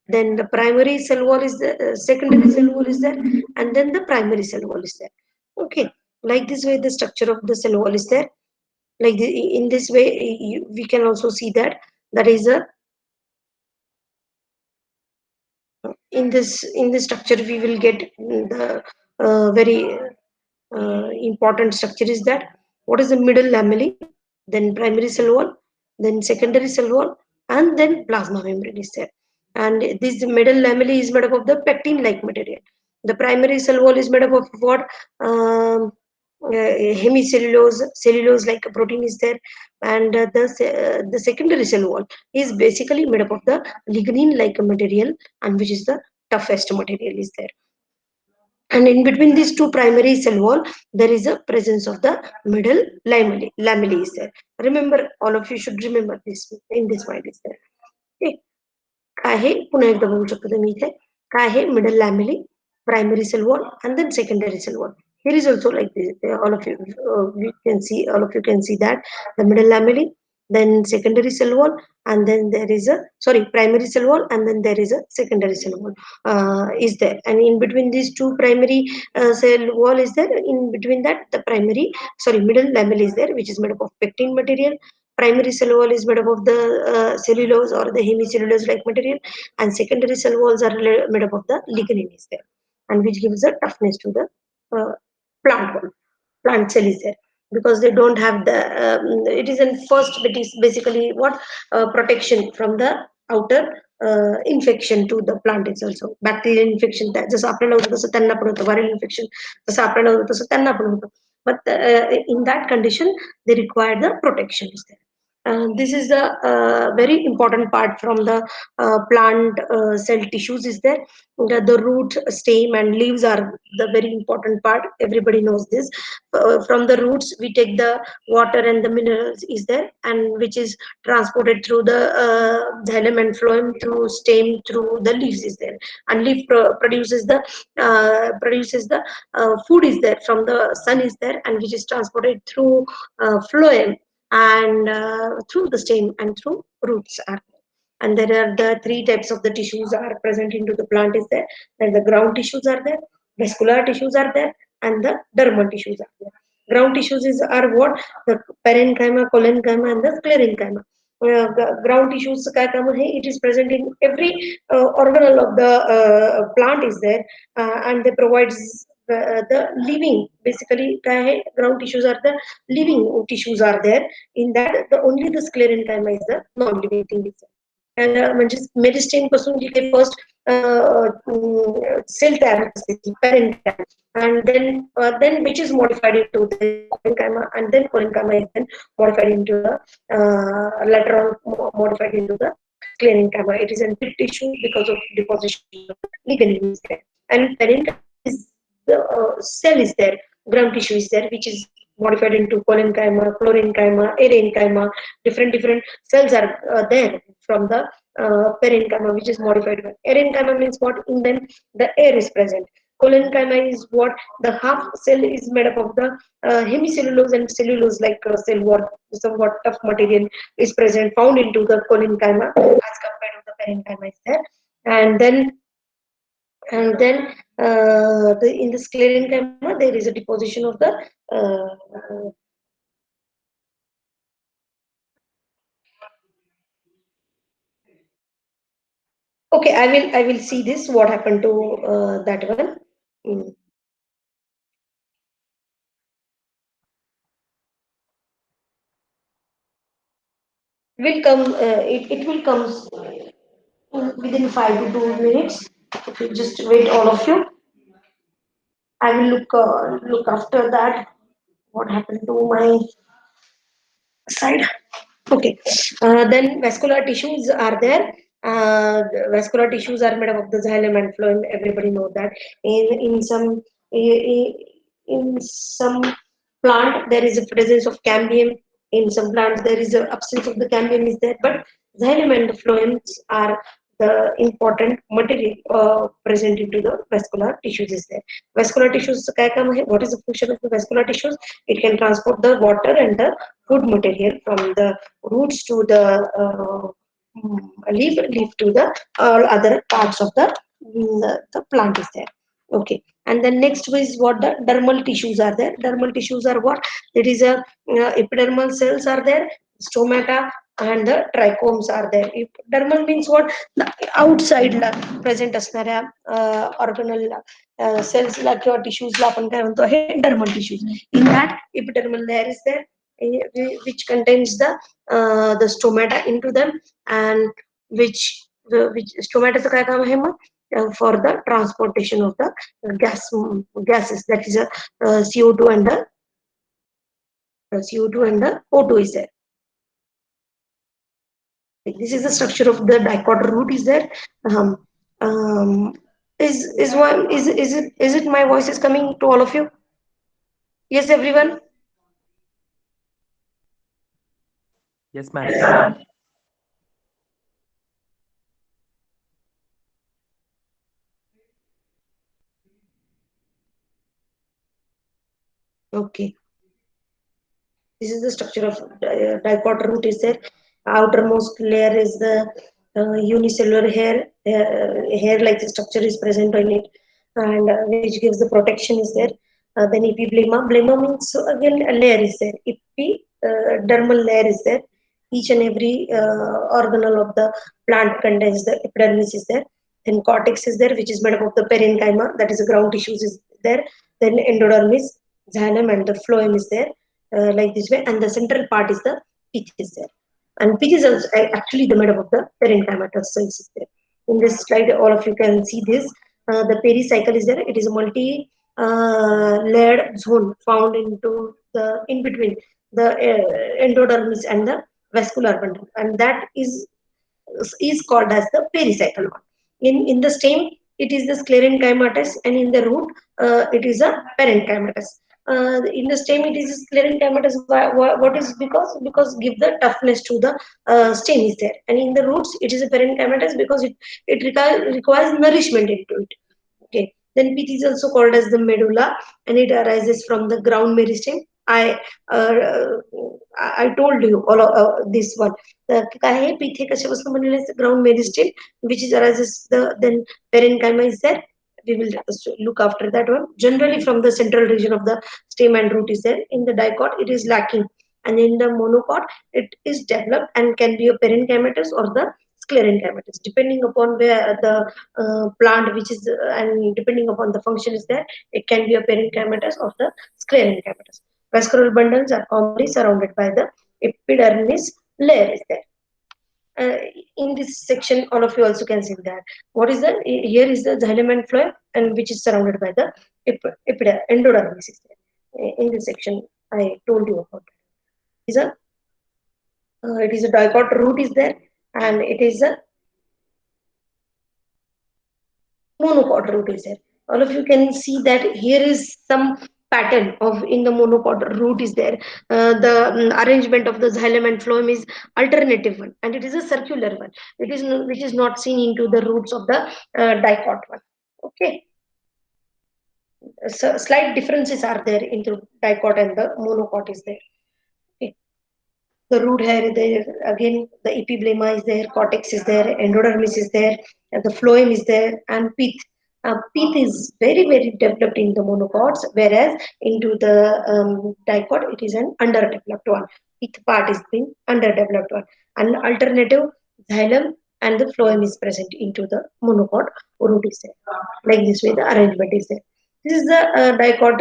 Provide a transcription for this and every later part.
then the primary cell wall is the secondary cell wall is there, and then the primary cell wall is there. Okay, like this way the structure of the cell wall is there. Like in this way, we can also see that that is a in this structure we will get the very important structure is that what is the middle lamellae, then primary cell wall, then secondary cell wall, and then plasma membrane is there. And this middle lamellae is made up of the pectin like material. The primary cell wall is made up of what, hemicellulose, cellulose like a protein is there. And the secondary cell wall is basically made up of the lignin like a material, and which is the toughest material is there. And in between these two primary cell wall there is a presence of the middle lamellae is there. Remember, all of you should remember this in this mind is there. Okay. काय आहे पुन्हा एकदा बघू शकतो तुम्ही इथे काय आहे middle lamellae, primary cell wall, and then secondary cell wall. Here is also like this, all of you we can see, all of you can see that the middle lamellae, then secondary cell wall, and then there is a, sorry, primary cell wall, and then there is a secondary cell wall is there. And in between these two primary cell wall is there, in between that the primary, sorry, middle lamellae is there, which is made up of pectin material. Primary cell wall is made up of the cellulose or the hemicellulose like material, and secondary cell walls are made up of the lignin is there, and which gives a toughness to the uh, plant wall, plant cell is there, because they don't have the it is in first, it is basically what, protection from the outer infection to the plant itself. So bacterial infection जसं आपल्याला होतं तसं त्यांना पण होतं, viral infection जसं आपल्याला होतं तसं त्यांना पण होतं. But in that condition they require the protection is there. This is the very important part from the plant cell tissues is there. The root, stem, and leaves are the very important part. Everybody knows this. From the roots, we take the water and the minerals is there, and which is transported through the xylem and phloem, through stem, through the leaves is there, and leaf produces the food is there from the sun is there, and which is transported through phloem and through the stem and through roots are. And there are the three types of the tissues are present into the plant is there. Then the ground tissues are there, vascular tissues are there, and the dermal tissues are there. Ground tissues are what, the parenchyma, collenchyma, and the sclerenchyma. Ground tissues का काम है, it is present in every organelle of the plant is there, and they provides the living, basically क्या है, ground tissues are the living tissues are there. In that the only the sclerenchyma is the non-living thing is there. And म्हणजे meristem पासून जी काही first cell तयार होते ती parenchyma, and then which is modified into the collenchyma, and then collenchyma is then modified into the later on modified into the sclerenchyma. It is a deep tissue because of deposition of lignin is there. And parenchyma is the cell is there, ground tissue is there, which is modified into collenchyma, chlorenchyma, arenchyma. Different cells are there from the parenchyma, which is modified. Arenchyma means what? In them the air is present. Collenchyma is what? The half cell is made up of the hemicellulose and cellulose like cell wall, somewhat tough material is present, found into the collenchyma as compared to the parenchyma is there. And then in the sclerenchyma there is a deposition of the okay, I will see this what happened to that one. Mm. Will come it will come within 5 to 2 minutes. Okay, just wait, all of you. I will look after that. What happened to my side? Okay. Then vascular tissues are there. The vascular tissues are made up of the xylem and phloem. Everybody know that. In some in some plant there is a presence of cambium. In some plants there is a absence of the cambium is there. But xylem and the phloems are the important material present into the vascular tissues is there. Vascular tissues का काम है? What is the function of the vascular tissues? It can transport the water and the food material from the roots to the leaf to the all other parts of the plant is there. Okay, and then next is what the dermal tissues are there. Dermal tissues are what? It is a epidermal cells are there, stomata, and the trichomes are there. Dermal means what? The outside La present असणाऱ्या organal cells ला किंवा tissues ला आपण काय म्हणतो हे dermal tissues. In that epidermal layer is there, which contains the stomata into them, and which which stomataचं काय काम आहे मग? For the transportation of the gases, that is a CO2 and the CO2 and the O2 is there. This is the structure of the dicot root is there. Um, um, is it my voice is coming to all of you? Yes, everyone. Yes, ma'am. Okay. This is the structure of dicot root is there. Outermost layer is the unicellular hair like the structure is present on it, and which gives the protection is there. Then epiblema. Blema means, so again a layer is there. Epidermal layer is there. Each and every organelle of the plant contains the epidermis is there. Then cortex is there, which is made up of the parenchyma, that is the ground tissues is there. Then endodermis, xylem, and the phloem is there, like this way, and the central part is the pith is there. And pith is also, actually the made up of the parenchymatous cells is there. In this slide, all of you can see this. The pericycle is there. It is a multi layered zone found into the in between the endodermis and the vascular bundle, and that is called as the pericycle one. In the stem, it is the sclerenchymatous, and in the root, it is a parenchymatous. In the stem, it is sclerenchymatous. What is because give the toughness to the stem is there, and in the roots, it is a parenchymatous because it requires nourishment into it. Okay. Then pith is also called as the medulla, and it arises from the ground meristem. Uh, I told you all of, this one. काय आहे pith हे कशापासून बनलेलं आहे? Ground meristem, which is arises the then parenchyma is there. We will look after that one. Generally, from the central region of the stem and root is there. In the dicot, it is lacking, and in the monocot, it is developed and can be a parenchymatous or the sclerenchymatous, depending upon where the plant which is and depending upon the function is there, it can be a parenchymatous or the sclerenchymatous. Vascular bundles are commonly surrounded by the epidermis layer is there. uh, in this section, all of you also can see that what is the here is the xylem and phloem, and which is surrounded by the endodermis is there. In this section I told you about it. Is a it is a dicot root is there, and it is a monocot root is there. All of you can see that here is some pattern of in the monocot root is there. The arrangement of the xylem and phloem is alternative one, and it is a circular one. It is which is not seen into the roots of the dicot one. Okay, so slight differences are there into dicot and the monocot is there. Okay. The root hair there again, the epiblema is there, cortex is there, endodermis is there, and the phloem is there, and pith. Pith is very developed in the monocots, whereas into the dicot it is an underdeveloped one. Pith part is being underdeveloped one, and alternative xylem and the phloem is present into the monocot root is there. Like this way, the arrangement is there. This is the dicot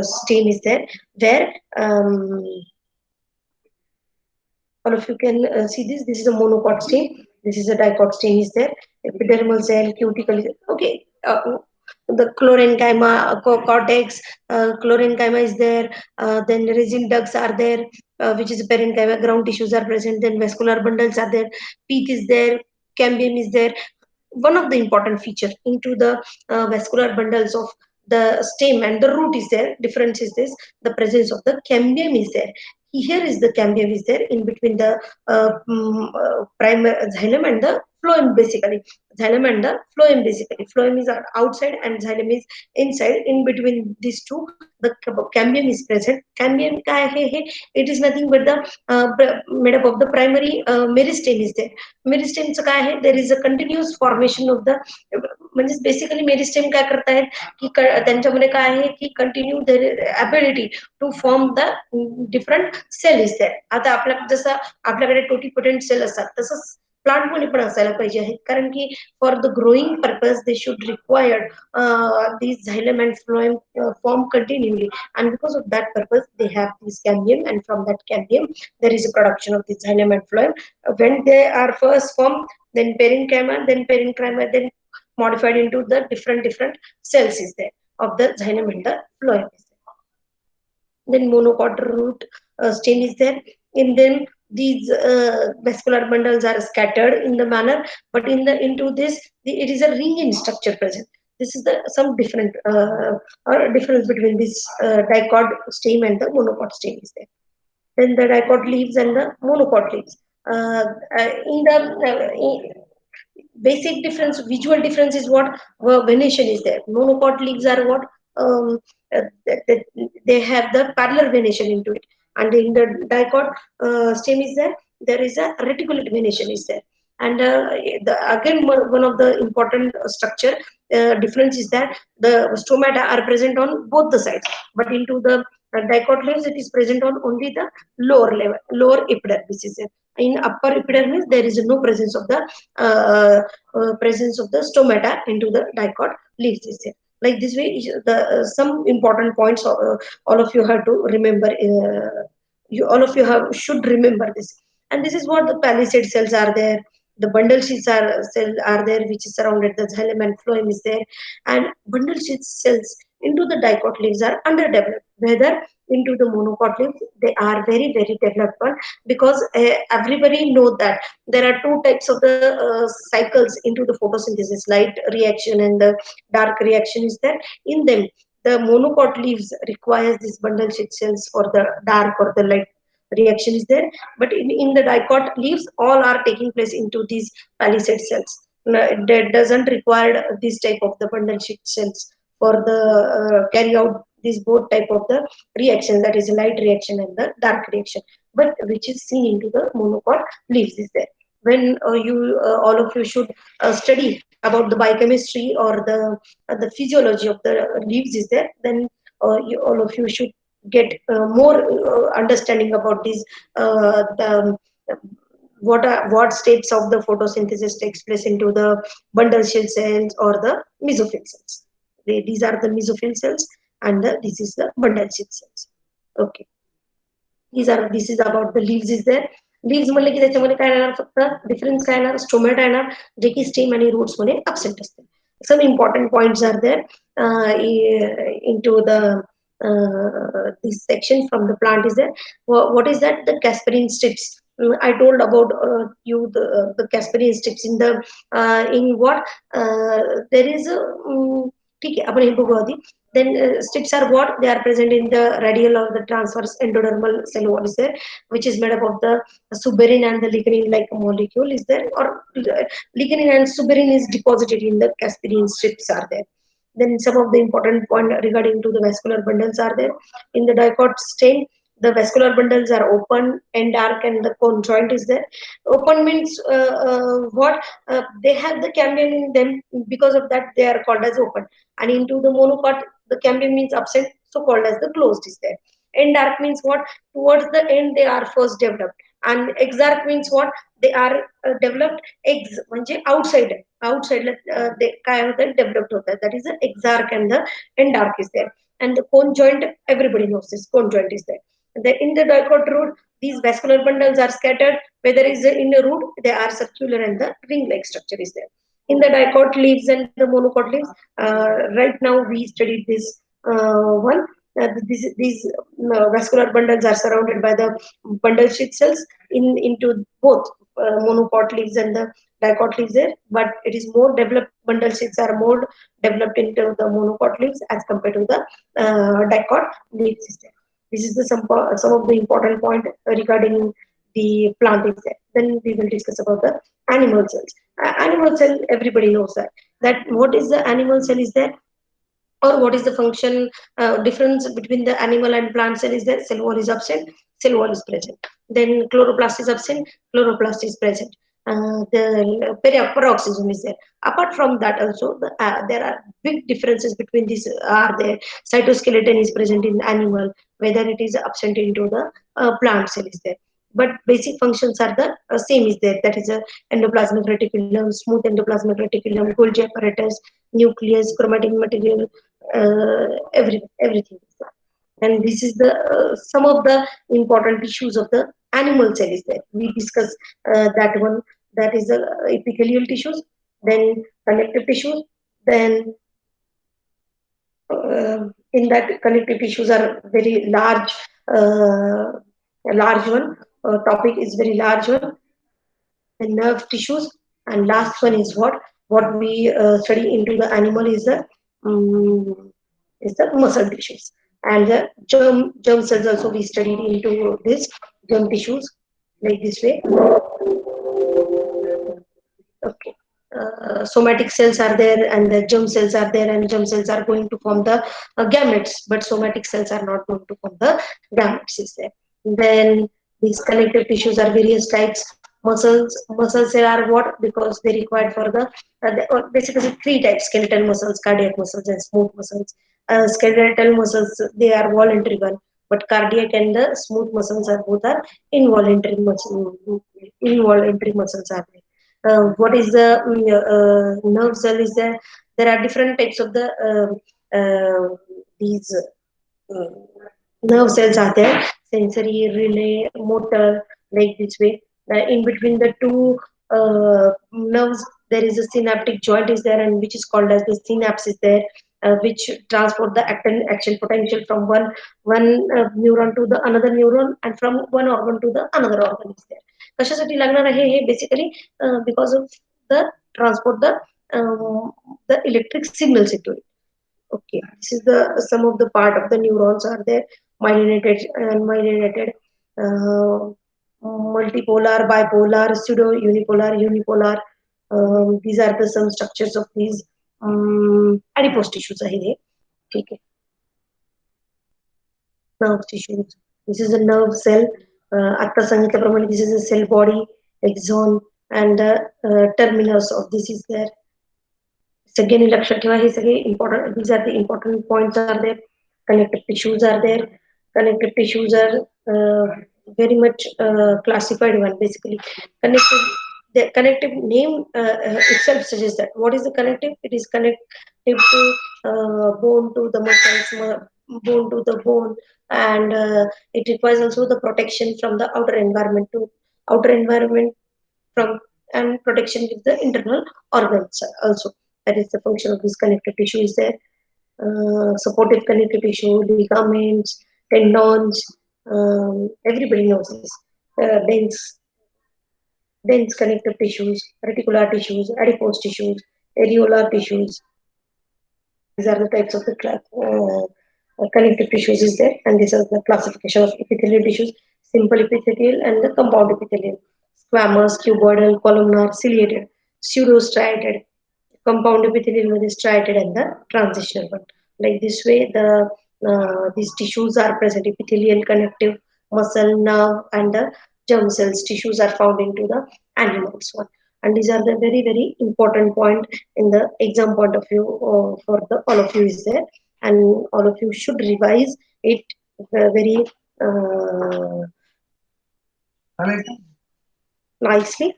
stem is there, where all of you can see this. This is a monocot stem. This is a dicot stem is there. Epidermal cell, cuticle is there. Okay. The chlorenchyma, cortex, chlorenchyma is there. Then resin ducts are there, which is parenchyma. Ground tissues are present. Then vascular bundles are there. Pith is there. Cambium is there. One of the important feature into the vascular bundles of the stem and the root is there. Difference is this: the presence of the cambium is there. Here is the cambium is there in between the primary xylem and the phloem basically. Xylem and the phloem basically. Phloem is outside and xylem is inside. In between these two, the cambium is present. Cambium काय आहे हे? It is nothing but the made up of the primary meristem is there. मेरिस्टेमचं काय आहे? There is a continuous formation of the म्हणजे basically meristem काय करतायत की त्यांच्यामध्ये काय आहे की continue ability to form the different cell is there. आता आपल्या जसं आपल्याकडे टोटीपोटेंट सेल असतात तसंच प्लांट मध्ये पण असायला पाहिजे आहेत कारण की for the growing purpose they should required these xylem and phloem form continually, and because of that purpose they have this cambium, and from that cambium there is a production of this xylem and phloem. When they are first formed, then parenchyma, then parenchyma, then modified into the different cells is there of the xylem and the phloem is there. Then monocot root stem is there. In them these vascular bundles are scattered in the manner, but in the into this it is a ring in structure present. This is the some different or difference between this dicot stem and the monocot stem is there. Then the dicot leaves and the monocot leaves. In the basic difference, visual difference is what venation is there. Monocot leaves are what they have the parallel venation into it, and in the dicot stem is there. There is a reticulate venation is there, and again one of the important structure difference is that the stomata are present on both the sides, but into the dicot leaves it is present on only the lower level, lower epidermis is there. In upper epidermis there is no presence of the presence of the stomata into the dicot leaves is there. Like this way, the some important points all of you have to remember. You all of you have should remember this, and this is what the palisade cells are there. The bundle sheets are there, which is surrounded the xylem and phloem is there, and bundle sheet cells into the dicot leaves are underdeveloped. Whether into the monocot leaves, they are very developed one, because everybody know that there are two types of the cycles into the photosynthesis: light reaction and the dark reaction is there. In them, the monocot leaves requires these bundle sheet cells for the dark or the light reaction is there, but in the dicot leaves all are taking place into these palisade cells. That doesn't require this type of the bundle sheet cells for the carry out these both type of the reaction, that is light reaction and the dark reaction, but which is seen into the monocot leaves is there. When you all of you should study about the biochemistry or the physiology of the leaves is there, then all of you should get more understanding about these the what states of the photosynthesis takes place into the bundle shell cells or the mesophyll cells. These are the mesophyll cells, and this is the bundle shell cells. Okay, this is about the leaves is there. Leaves म्हणले की त्याच्यामध्ये काय येणार, फक्त difference काय येणार, stomata येणार, जे की स्टेम आणि रूट्स मध्ये absent असते. Some important points are there into the this section from the plant is there. What is that? The Casperine strips. I told about you the Casperine strips in the in what there is a ठीक है आपण हे बघू आधी. Then strips are what? They are present in the radial or the transverse endodermal cell wall is there, which is made up of the suberin and the lignin like molecule is there, or lignin and suberin is deposited in the Casperine strips are there. Then some of the important point regarding to the vascular bundles are there. In the dicot stain, the vascular bundles are open and dark, and the cone joint is there. Open means what? They have the cambium in them, because of that they are called as open. And into the monocot, the cambium means absent, so called as the closed is there. And dark means what? Towards the end they are first developed. And exarch means what? They are developed eggs म्हणजे outside they काय होतात developed होतात, that is the exarch and the endarch is there. And the cone joint, everybody knows this cone joint is there. In the dicot root, these vascular bundles are scattered. Whether is in the root, they are circular and the ring-like structure is there. In the dicot leaves and the monocot leaves, right now we studied this one. These vascular bundles are surrounded by the bundle sheath cells into both monocot leaves and the dicot leaves there, but it is more developed. Bundle sheaths are more developed into the monocot leaves as compared to the dicot leaves there. This is the some of the important point regarding the plant is there. Then we will discuss about the animal cells. Animal cell, everybody knows that. That what is the animal cell is there, or what is the function difference between the animal and plant cell is that cell wall is absent, cell wall is present. Then chloroplast is absent, chloroplast is present. The peroxisome is there. Apart from that, also there are big differences between these. Are there cytoskeleton is present in animal, whether it is absent into the plant cell is there. But basic functions are the same is there. That is a endoplasmic reticulum, smooth endoplasmic reticulum, Golgi apparatus, nucleus, chromatin material, everything is there. And this is the some of the important issues of the animal cell is there. We discuss that one. That is the epithelial tissues, then connective tissues, then in that connective tissues are very large, a large one. Topic is very large one. The nerve tissues, and last one is what we study into the animal um, is the muscle tissues, and the germ cells also we studied into this germ tissues like this way. Okay. Somatic cells are there and the germ cells are there, and germ cells are going to form the gametes, but somatic cells are not going to form the gametes is there. Then these connective tissues are various types. Muscle cell are what, because they required for the basically three types: skeletal muscles, cardiac muscles, and smooth muscles. Skeletal muscles, they are voluntary one, but cardiac and the smooth muscles are both are involuntary muscles are there. What is the nerve cell is there are different types of the these uh, nerve cells are there: sensory, relay, motor, like this way. In between the two nerves there is a synaptic joint is there, and which is called as the synapse is there, which transport the action potential from one neuron to the another neuron, and from one organ to the another organ is there. कशासाठी लागणार आहे हे basically because of the transport the electric signals into it. Okay, this is the some of the part of the neurons are there: myelinated and myelinated, uh, multipolar, bipolar, pseudo unipolar, unipolar. These are the some structures of these adipose tissues आहे हे. ठीक आहे. Nerve tissues. This is a nerve cell. आता सांगितल्याप्रमाणे this is a cell body, axon, and terminus of this is there. सगळ्यांनी लक्षात ठेवा, हे सगळे important. These are the important points are there. Connective tissues are there. Connective tissues are very much classified one basically. Connective, the connective name itself suggests that. What is the connective? It is connective to bone to the muscles, bone to the bone, and it requires also the protection from the outer environment to outer environment from, and protection with the internal organs also. That is the function of this connective tissue is there. Supportive connective tissue, ligaments, tendons, everybody knows this. Dense connective tissues, reticular tissues, adipose tissues, areolar tissues. These are the types of the connective tissues is there, and this is the classification of epithelial tissues: simple epithelial and the compound epithelial, squamous, cuboidal, columnar, ciliated, pseudostriated, compound epithelial with striated, and the transitional one. Like this way, these tissues are present: epithelial, connective, muscle, nerve, and the germ cells. Tissues are found into the animals one. And these are the very important point in the exam point of view for the all of you is there, and all of you should revise it very nicely.